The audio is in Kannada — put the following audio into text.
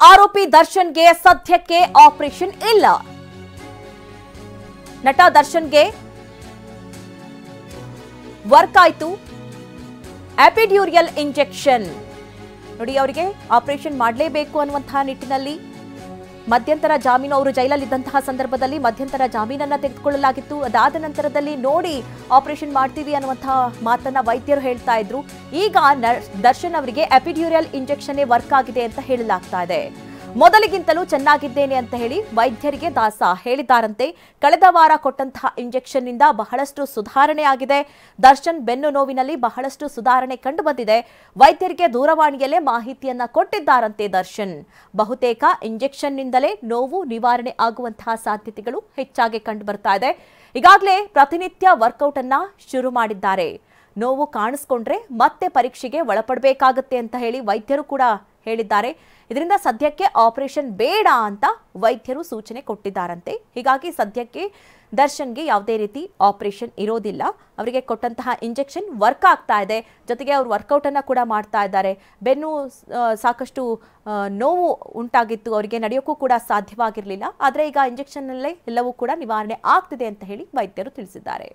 ಆರೋಪಿ ದರ್ಶನ್ಗೆ ಸದ್ಯಕ್ಕೆ ಆಪರೇಷನ್ ಇಲ್ಲ. ನಟ ದರ್ಶನ್ಗೆ ವರ್ಕ್ ಆಯ್ತು ಎಪಿಡ್ಯೂರಿಯಲ್ ಇಂಜೆಕ್ಷನ್. ನೋಡಿ, ಅವರಿಗೆ ಆಪರೇಷನ್ ಮಾಡಲೇಬೇಕು ಅನ್ನುವಂತಹ ನಿಟ್ಟಿನಲ್ಲಿ ಮಧ್ಯಂತರ ಜಾಮೀನು, ಅವರು ಜೈಲಲ್ಲಿದ್ದಂತಹ ಸಂದರ್ಭದಲ್ಲಿ ಮಧ್ಯಂತರ ಜಾಮೀನನ್ನ ತೆಗೆದುಕೊಳ್ಳಲಾಗಿತ್ತು. ಅದಾದ ನಂತರದಲ್ಲಿ ನೋಡಿ ಆಪರೇಷನ್ ಮಾಡ್ತೀವಿ ಅನ್ನುವಂತಹ ಮಾತನ್ನ ವೈದ್ಯರು ಹೇಳ್ತಾ ಇದ್ರು. ಈಗ ದರ್ಶನ್ ಅವರಿಗೆ ಎಪಿಡ್ಯೂರಿಯಲ್ ಇಂಜೆಕ್ಷನ್ ವರ್ಕ್ ಆಗಿದೆ ಅಂತ ಹೇಳಲಾಗ್ತಾ ಇದೆ. ಮೊದಲಿಗಿಂತಲೂ ಚೆನ್ನಾಗಿದ್ದೇನೆ ಅಂತ ಹೇಳಿ ವೈದ್ಯರಿಗೆ ದಾಸ ಹೇಳಿದ್ದಾರಂತೆ. ಕಳೆದ ವಾರ ಕೊಟ್ಟಂತಹ ಇಂಜೆಕ್ಷನ್ ನಿಂದ ಬಹಳಷ್ಟು ಸುಧಾರಣೆ ಆಗಿದೆ. ದರ್ಶನ್ ಬೆನ್ನು ನೋವಿನಲ್ಲಿ ಬಹಳಷ್ಟು ಸುಧಾರಣೆ ಕಂಡು ಬಂದಿದೆ. ವೈದ್ಯರಿಗೆ ದೂರವಾಣಿಯಲ್ಲೇ ಮಾಹಿತಿಯನ್ನ ಕೊಟ್ಟಿದ್ದಾರಂತೆ ದರ್ಶನ್. ಬಹುತೇಕ ಇಂಜೆಕ್ಷನ್ ನಿಂದಲೇ ನೋವು ನಿವಾರಣೆ ಆಗುವಂತಹ ಸಾಧ್ಯತೆಗಳು ಹೆಚ್ಚಾಗಿ ಕಂಡು ಬರ್ತಾ ಇದೆ. ಈಗಾಗಲೇ ಪ್ರತಿನಿತ್ಯ ವರ್ಕೌಟ್ ಅನ್ನ ಶುರು ಮಾಡಿದ್ದಾರೆ. ನೋವು ಕಾಣಿಸ್ಕೊಂಡ್ರೆ ಮತ್ತೆ ಪರೀಕ್ಷೆಗೆ ಒಳಪಡಬೇಕಾಗುತ್ತೆ ಅಂತ ಹೇಳಿ ವೈದ್ಯರು ಕೂಡ ಹೇಳಿದ್ದಾರೆ. ಇದರಿಂದ ಸದ್ಯಕ್ಕೆ ಆಪರೇಷನ್ ಬೇಡ ಅಂತ ವೈದ್ಯರು ಸೂಚನೆ ಕೊಟ್ಟಿದ್ದಾರಂತೆ. ಹೀಗಾಗಿ ಸದ್ಯಕ್ಕೆ ದರ್ಶನ್ಗೆ ಯಾವುದೇ ರೀತಿ ಆಪರೇಷನ್ ಇರೋದಿಲ್ಲ. ಅವರಿಗೆ ಕೊಟ್ಟಂತಹ ಇಂಜೆಕ್ಷನ್ ವರ್ಕ್ ಆಗ್ತಾ ಇದೆ. ಜೊತೆಗೆ ಅವರು ವರ್ಕೌಟ್ ಅನ್ನ ಕೂಡ ಮಾಡ್ತಾ ಇದ್ದಾರೆ. ಬೆನ್ನು ಸಾಕಷ್ಟು ನೋವು ಉಂಟಾಗಿತ್ತು, ಅವರಿಗೆ ನಡೆಯೋಕ್ಕೂ ಕೂಡ ಸಾಧ್ಯವಾಗಿರಲಿಲ್ಲ. ಆದರೆ ಈಗ ಇಂಜೆಕ್ಷನ್ ನಲ್ಲೇ ಎಲ್ಲವೂ ಕೂಡ ನಿವಾರಣೆ ಆಗ್ತಿದೆ ಅಂತ ಹೇಳಿ ವೈದ್ಯರು ತಿಳಿಸಿದ್ದಾರೆ.